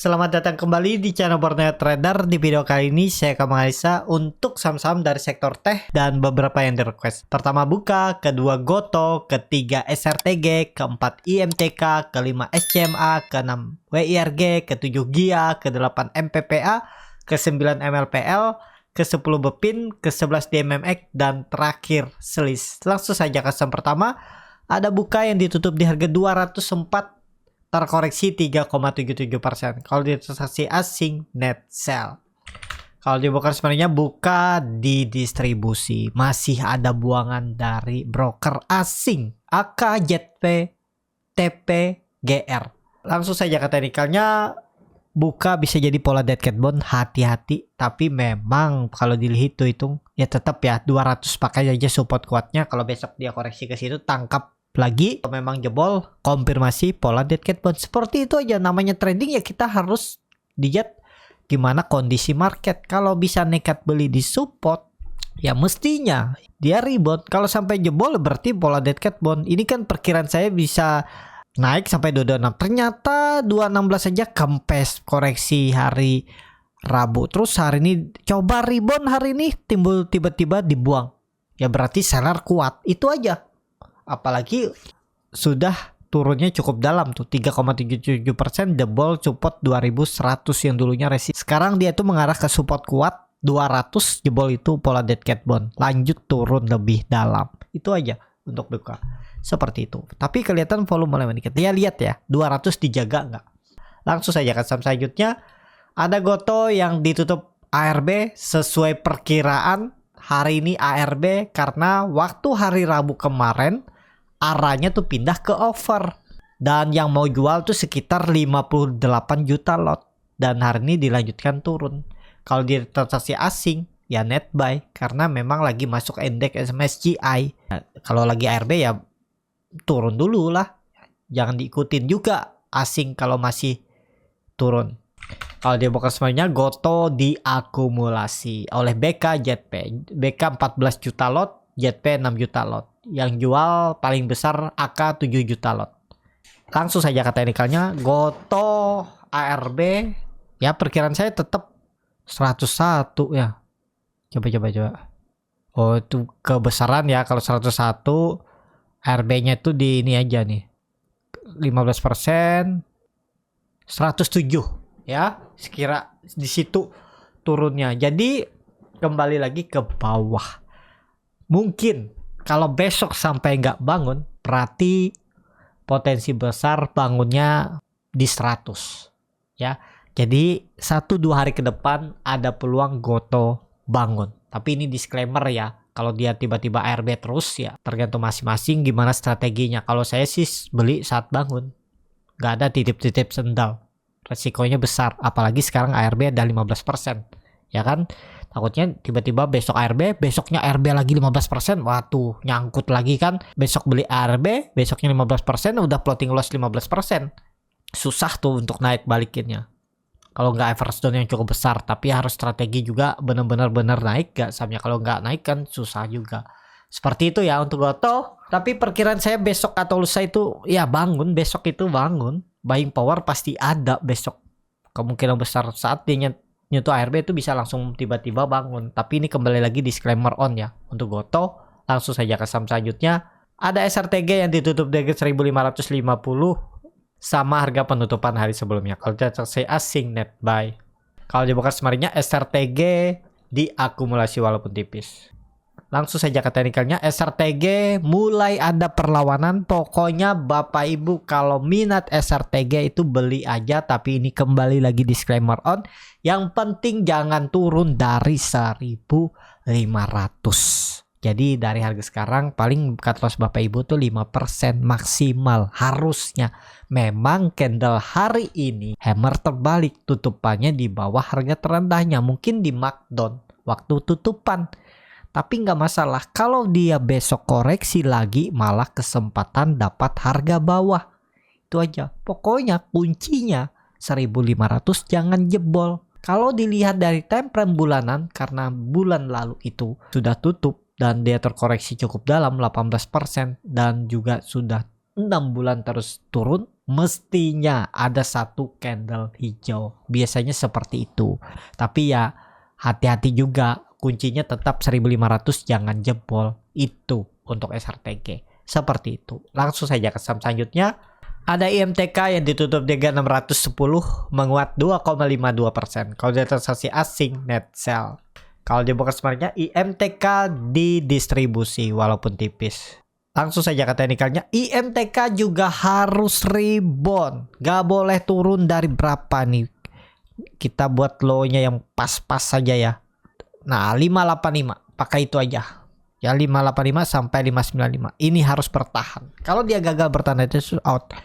Selamat datang kembali di channel Borneo Trader. Di video kali ini saya akan menganalisa untuk saham-saham dari sektor teh dan beberapa yang di request. Pertama Buka, kedua Goto, ketiga SRTG, keempat IMTK, kelima SCMA, keenam WIRG, ketujuh GIA, kedelapan MPPA, kesembilan MLPL, ke-10 Bepin, ke-11 DMMX, dan terakhir Selis. Langsung saja ke saham pertama. Ada Buka yang ditutup di harga 204, terkoreksi 3,77%. Kalau di transaksi asing net sell. Kalau di broker sebenarnya buka di distribusi, masih ada buangan dari broker asing AK, JP, TP, GR. Langsung saja ke teknikalnya. Buka bisa jadi pola dead cat bond, hati-hati. Tapi memang kalau dilihat hitung ya tetap ya 200 pakai aja support kuatnya. Kalau besok dia koreksi ke situ, tangkap lagi. Kalau memang jebol, konfirmasi pola dead cat bond. Seperti itu aja, namanya trading ya, kita harus lihat gimana kondisi market. Kalau bisa nekat beli di support ya mestinya dia rebound. Kalau sampai jebol berarti pola dead cat bond. Ini kan perkiraan saya bisa naik sampai 226. Ternyata 216 saja kempes koreksi hari Rabu. Terus hari ini coba rebound, hari ini timbul tiba-tiba dibuang. Ya berarti seller kuat. Itu aja. Apalagi sudah turunnya cukup dalam tuh 3,77%, jebol support 2100 yang dulunya resist. Sekarang dia tuh mengarah ke support kuat 200, jebol itu pola dead cat bond. Lanjut turun lebih dalam. Itu aja untuk buka. Seperti itu. Tapi kelihatan volume mulai meningkat. Ya lihat ya, 200 dijaga nggak? Langsung saja ke saham selanjutnya. Ada Goto yang ditutup ARB sesuai perkiraan. Hari ini ARB karena waktu hari Rabu kemarin arahnya tuh pindah ke over. Dan yang mau jual tuh sekitar 58 juta lot. Dan hari ini dilanjutkan turun. Kalau di transaksi asing ya net buy. Karena memang lagi masuk indeks MSCI. Kalau lagi ARB ya turun dulu lah. Jangan diikutin juga asing kalau masih turun. Kalau di broker semuanya Goto diakumulasi oleh BK JP. BK 14 juta lot, JP 6 juta lot. Yang jual paling besar AK 7 juta lot. Langsung saja ke teknikalnya. Goto ARB ya perkiraan saya tetap 101 ya. Coba. Oh itu kebesaran ya. Kalau 101 ARB nya itu di ini aja nih 15%, 107 ya. Sekira di situ turunnya. Jadi kembali lagi ke bawah. Mungkin kalau besok sampai nggak bangun, berarti potensi besar bangunnya di 100 ya. Jadi 1-2 hari ke depan ada peluang Goto bangun. Tapi ini disclaimer ya. Kalau dia tiba-tiba ARB terus ya tergantung masing-masing gimana strateginya. Kalau saya sih beli saat bangun. Nggak ada titip-titip sendal. Resikonya besar. Apalagi sekarang ARB ada 15%. Ya kan? Takutnya tiba-tiba besok ARB, besoknya ARB lagi 15%. Waduh, nyangkut lagi kan. Besok beli ARB, besoknya 15%, udah floating loss 15%. Susah tuh untuk naik balikinnya. Kalau nggak average down yang cukup besar. Tapi harus strategi juga benar-benar naik gak sahamnya. Kalau nggak naik kan susah juga. Seperti itu ya untuk Goto. Tapi perkiraan saya besok atau lusa itu ya bangun. Besok itu bangun. Buying power pasti ada besok. Kemungkinan besar saat dia nyentuh ARB itu bisa langsung tiba-tiba bangun. Tapi ini kembali lagi disclaimer on ya untuk Goto. Langsung saja ke saham selanjutnya. Ada SRTG yang ditutup di 1550 sama harga penutupan hari sebelumnya. Kalau transaksi asing net buy. Kalau di broker sebenarnya SRTG diakumulasi walaupun tipis. Langsung saja ke teknikalnya. SRTG mulai ada perlawanan. Pokoknya Bapak Ibu kalau minat SRTG itu beli aja. Tapi ini kembali lagi disclaimer on. Yang penting jangan turun dari 1.500. Jadi dari harga sekarang paling cut loss Bapak Ibu tuh 5% maksimal. Harusnya. Memang candle hari ini hammer terbalik. Tutupannya di bawah harga terendahnya. Mungkin di markdown waktu tutupan. Tapi nggak masalah. Kalau dia besok koreksi lagi malah kesempatan dapat harga bawah. Itu aja. Pokoknya kuncinya 1.500 jangan jebol. Kalau dilihat dari time frame bulanan karena bulan lalu itu sudah tutup dan dia terkoreksi cukup dalam 18% dan juga sudah 6 bulan terus turun, mestinya ada satu candle hijau. Biasanya seperti itu. Tapi ya hati-hati juga, kuncinya tetap 1500 jangan jebol. Itu untuk SRTG. Seperti itu. Langsung saja ke saham selanjutnya. Ada IMTK yang ditutup di harga 610 menguat 2,52%. Kalau dia transaksi asing net sell. Kalau di broker sebenarnya IMTK didistribusi walaupun tipis. Langsung saja ke teknikalnya, IMTK juga harus rebound. Gak boleh turun dari berapa nih. Kita buat low-nya yang pas-pas saja ya. Nah 585 pakai itu aja. Ya 585 sampai 595. Ini harus bertahan. Kalau dia gagal bertahan itu out.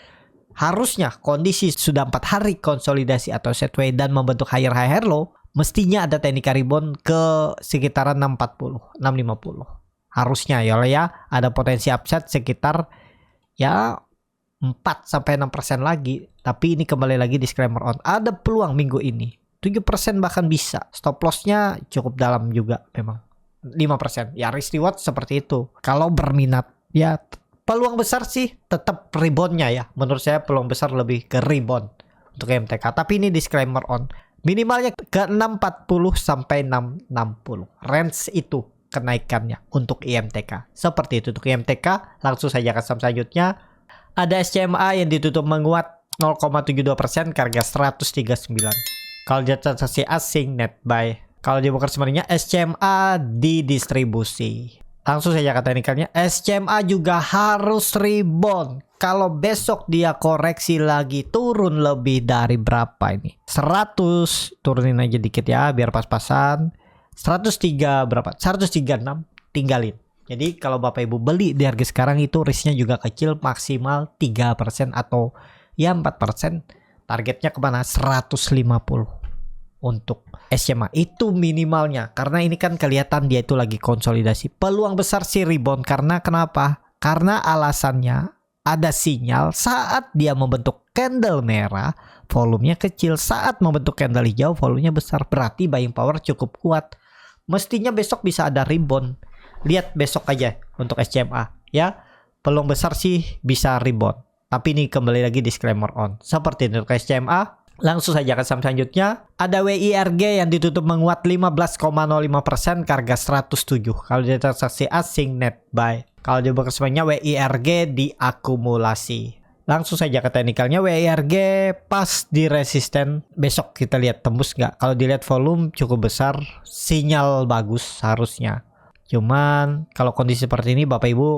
Harusnya kondisi sudah 4 hari konsolidasi atau sideways dan membentuk higher low, mestinya ada teknik rebound ke sekitaran 640, 650. Harusnya ya ada potensi upside sekitar ya 4 sampai 6% lagi. Tapi ini kembali lagi disclaimer on. Ada peluang minggu ini. 7% bahkan bisa. Stop loss-nya cukup dalam juga memang. 5%. Ya risk reward seperti itu. Kalau berminat ya peluang besar sih tetap rebound-nya ya. Menurut saya peluang besar lebih ke rebound untuk MTK. Tapi ini disclaimer on. Minimalnya ke 640 sampai 660. Range itu kenaikannya untuk IMTK. Seperti itu untuk IMTK. Langsung saja ke saham selanjutnya. Ada SCMA yang ditutup menguat 0,72% ke harga 139. Kalau dia transaksi asing net buy. Kalau di broker sebenarnya SCMA didistribusi. Langsung saja ke teknikalnya, SCMA juga harus rebound. Kalau besok dia koreksi lagi turun lebih dari berapa ini? 100, turunin aja dikit ya biar pas-pasan. 103 berapa? 136, tinggalin. Jadi kalau Bapak Ibu beli di harga sekarang itu risknya juga kecil, maksimal 3% atau ya 4%. Targetnya kemana? 150 untuk SCMA. Itu minimalnya. Karena ini kan kelihatan dia itu lagi konsolidasi. Peluang besar sih rebound. Karena kenapa? Karena alasannya ada sinyal saat dia membentuk candle merah, volumenya kecil. Saat membentuk candle hijau, volumenya besar. Berarti buying power cukup kuat. Mestinya besok bisa ada rebound. Lihat besok aja untuk SCMA ya. Peluang besar sih bisa rebound. Tapi ini kembali lagi disclaimer on. Seperti untuk SCMA. Langsung saja ke saham selanjutnya. Ada WIRG yang ditutup menguat 15,05% ke harga 107. Kalau dia transaksi asing net buy. Kalau di broker semuanya WIRG diakumulasi. Langsung saja ke teknikalnya, WIRG pas di resisten. Besok kita lihat tembus nggak. Kalau dilihat volume cukup besar, sinyal bagus harusnya. Cuman kalau kondisi seperti ini Bapak Ibu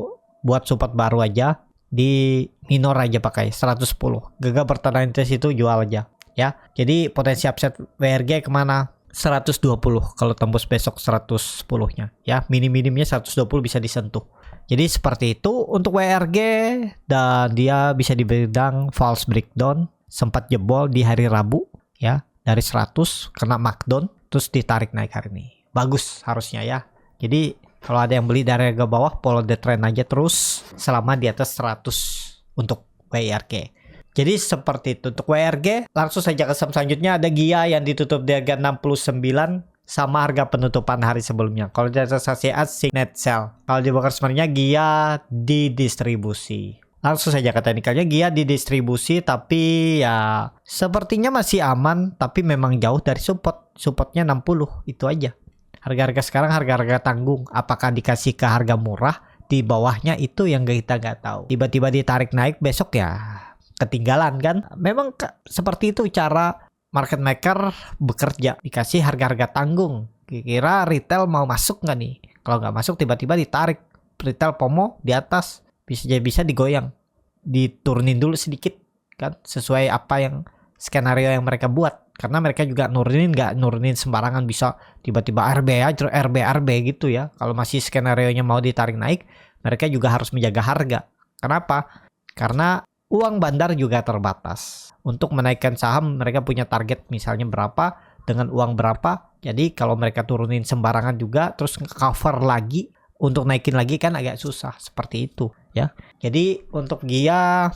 buat support baru aja. Di minor aja pakai 110. Gagal bertahan tes itu jual aja ya. Jadi potensi upside WRG kemana? 120 kalau tembus besok 110-nya ya. Minim-minimnya 120 bisa disentuh. Jadi seperti itu untuk WRG. Dan dia bisa dibedang false breakdown. Sempat jebol di hari Rabu ya. Dari 100 kena markdown. Terus ditarik naik hari ini. Bagus harusnya ya. Jadi kalau ada yang beli dari harga bawah, follow the trend aja terus selama di atas 100 untuk WIRG. Jadi seperti itu untuk WIRG. Langsung saja ke saham selanjutnya, ada GIA yang ditutup di harga 69 sama harga penutupan hari sebelumnya. Kalau di transaksi asing net sell. Kalau di broker sebenarnya GIA didistribusi. Langsung saja ke teknikalnya, GIA didistribusi tapi ya sepertinya masih aman, tapi memang jauh dari support. Supportnya 60, itu aja. Harga-harga sekarang harga-harga tanggung. Apakah dikasih ke harga murah? Di bawahnya itu yang kita nggak tahu. Tiba-tiba ditarik naik besok ya ketinggalan kan. Memang seperti itu cara market maker bekerja. Dikasih harga-harga tanggung. Kira-kira retail mau masuk nggak nih? Kalau nggak masuk tiba-tiba ditarik. Retail FOMO di atas. Bisa digoyang. Diturunin dulu sedikit kan. Sesuai apa yang skenario yang mereka buat. Karena mereka juga nggak nurunin sembarangan, bisa tiba-tiba RB gitu ya. Kalau masih skenario-nya mau ditarik naik, mereka juga harus menjaga harga. Kenapa? Karena uang bandar juga terbatas. Untuk menaikkan saham mereka punya target misalnya berapa, dengan uang berapa. Jadi kalau mereka turunin sembarangan juga, terus cover lagi, untuk naikin lagi kan agak susah. Seperti itu ya. Jadi untuk GIA,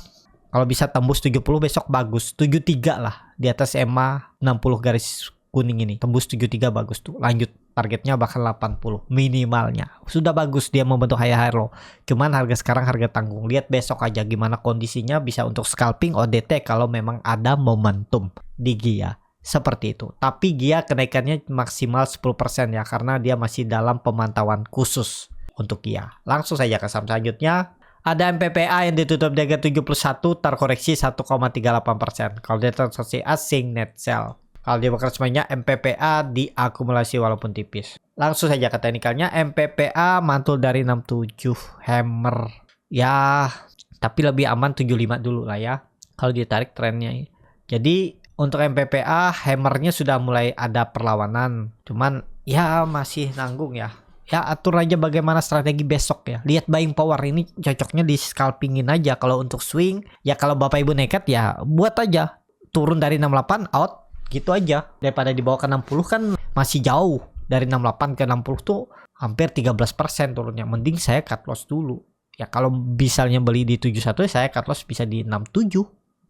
kalau bisa tembus 70 besok bagus. 73 lah. Di atas EMA 60 garis kuning ini. Tembus 73 bagus tuh. Lanjut, targetnya bahkan 80 minimalnya. Sudah bagus dia membentuk high low. Cuman harga sekarang harga tanggung. Lihat besok aja gimana kondisinya, bisa untuk scalping ODT kalau memang ada momentum di GIA. Seperti itu. Tapi GIA kenaikannya maksimal 10% ya, karena dia masih dalam pemantauan khusus untuk GIA. Langsung saja ke saham selanjutnya. Ada MPPA yang ditutup di harga 71, terkoreksi 1,38%. Kalau dia transaksi asing, net sell. Kalau dia semuanya MPPA diakumulasi walaupun tipis. Langsung saja ke teknikalnya, MPPA mantul dari 67 hammer. Ya, tapi lebih aman 75 dulu lah ya. Kalau ditarik trennya. Jadi untuk MPPA hammernya sudah mulai ada perlawanan. Cuman ya masih nanggung ya. Ya atur aja bagaimana strategi besok ya. Lihat buying power ini cocoknya di scalpingin aja. Kalau untuk swing ya, kalau Bapak Ibu nekat ya buat aja. Turun dari 68 out gitu aja. Daripada dibawa ke 60 kan masih jauh. Dari 68 ke 60 tuh hampir 13% turunnya. Mending saya cut loss dulu. Ya kalau misalnya beli di 71 saya cut loss bisa di 67.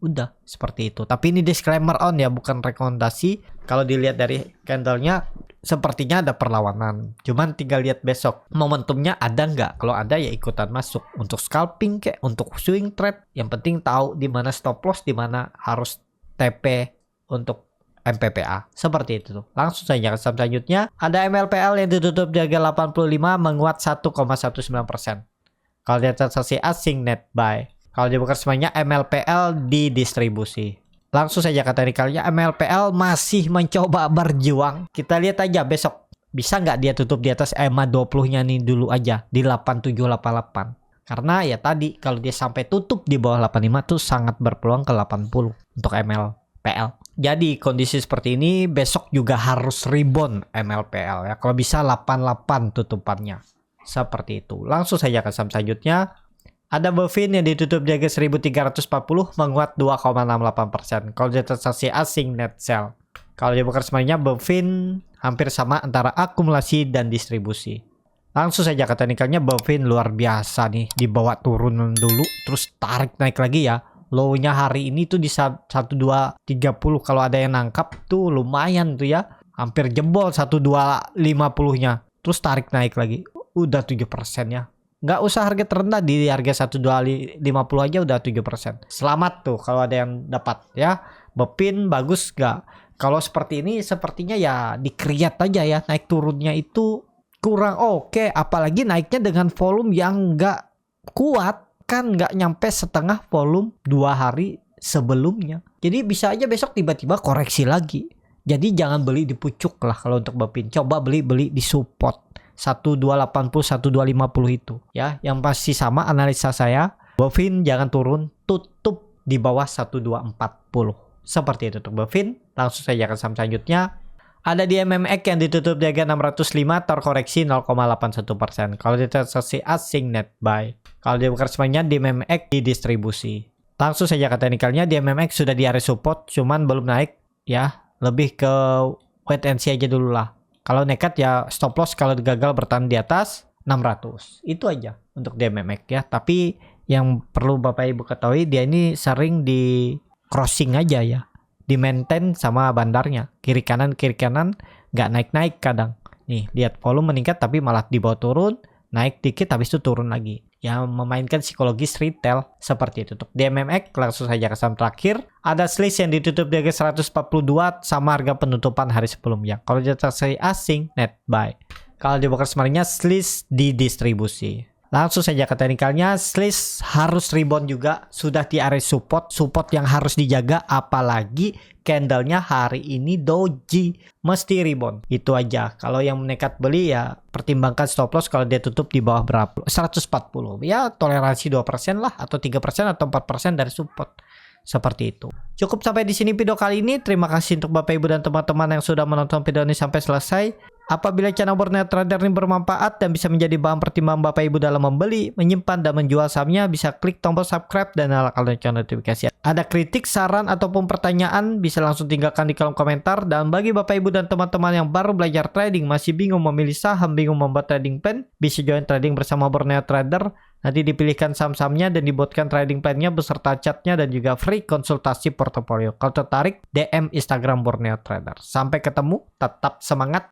Udah seperti itu. Tapi ini disclaimer on ya, bukan rekomendasi. Kalau dilihat dari candlenya sepertinya ada perlawanan. Cuman tinggal lihat besok momentumnya ada nggak. Kalau ada ya ikutan masuk. Untuk scalping kayak untuk swing trade, yang penting tahu di mana stop loss, di mana harus TP untuk MPPA. Seperti itu tuh. Langsung saja ke saham selanjutnya. Ada MLPL yang ditutup di harga 85 menguat 1,19%. Kalau dia transaksi asing net buy. Kalau dibuka semuanya MLPL didistribusi. Langsung saja ke teknikalnya, MLPL masih mencoba berjuang. Kita lihat aja besok bisa nggak dia tutup di atas EMA 20-nya nih dulu aja di 8788. Karena ya tadi kalau dia sampai tutup di bawah 85 tuh sangat berpeluang ke 80 untuk MLPL. Jadi kondisi seperti ini besok juga harus rebound MLPL ya. Kalau bisa 88 tutupannya. Seperti itu. Langsung saja ke saham selanjutnya. Ada Bovin yang ditutup di harga 1340 menguat 2,68%. Kalau dia transaksi asing net sell. Kalau dia bukan semuanya Bovin hampir sama antara akumulasi dan distribusi. Langsung saja ke teknikalnya, Bovin luar biasa nih. Dibawa turun dulu terus tarik naik lagi ya. Low-nya hari ini tuh di 1230. Kalau ada yang nangkap tuh lumayan tuh ya. Hampir jebol 1250-nya. Terus tarik naik lagi. Udah 7% ya. Nggak usah harga terendah, di harga 1250 aja udah 7%. Selamat tuh kalau ada yang dapat ya. Bopin bagus nggak? Kalau seperti ini sepertinya ya di-create aja ya. Naik turunnya itu kurang oke. Apalagi naiknya dengan volume yang nggak kuat. Kan nggak nyampe setengah volume 2 hari sebelumnya. Jadi bisa aja besok tiba-tiba koreksi lagi. Jadi jangan beli di pucuk lah kalau untuk Bopin. Coba beli di support. 1280 1250 itu ya, yang pasti sama analisa saya. Bovin jangan turun, tutup di bawah 1240 seperti itu untuk Bovin. Langsung saja ke saham selanjutnya. Ada di MMX yang ditutup di harga 605 terkoreksi 0,81%. Kalau di transaksi asing net buy. Kalau di semuanya di MMX didistribusi. Langsung saja ke teknikalnya, di MMX sudah di area support cuman belum naik ya, lebih ke wait and see aja dulu lah. Kalau nekat ya stop loss kalau gagal bertahan di atas 600. Itu aja untuk DMMX ya. Tapi yang perlu Bapak Ibu ketahui, dia ini sering di crossing aja ya. Di maintain sama bandarnya. Kiri kanan nggak naik-naik kadang. Nih lihat volume meningkat tapi malah dibawa turun. Naik dikit habis itu turun lagi. Yang memainkan psikologis retail seperti itu. Untuk DMMX langsung saja ke saham terakhir. Ada Slice yang ditutup di harga 142 sama harga penutupan hari sebelumnya. Kalau dia transaksi asing net buy. Kalau dibuka sebenarnya Slice didistribusi. Langsung saja ke teknikalnya, Slice harus rebound juga, sudah di area support yang harus dijaga, apalagi candlenya hari ini doji, mesti rebound. Itu aja. Kalau yang nekat beli ya pertimbangkan stop loss kalau dia tutup di bawah berapa? 140. Ya toleransi 2% lah, atau 3% atau 4% dari support. Seperti itu. Cukup sampai di sini video kali ini. Terima kasih untuk Bapak Ibu dan teman-teman yang sudah menonton video ini sampai selesai. Apabila channel Borneo Trader ini bermanfaat dan bisa menjadi bahan pertimbangan Bapak Ibu dalam membeli, menyimpan, dan menjual sahamnya, bisa klik tombol subscribe dan nyalakan lonceng notifikasi. Ada kritik, saran, ataupun pertanyaan, bisa langsung tinggalkan di kolom komentar. Dan bagi Bapak Ibu dan teman-teman yang baru belajar trading, masih bingung memilih saham, bingung membuat trading plan, bisa join trading bersama Borneo Trader. Nanti dipilihkan saham-sahamnya dan dibuatkan trading plan-nya beserta chartnya dan juga free konsultasi portofolio. Kalau tertarik, DM Instagram Borneo Trader. Sampai ketemu, tetap semangat.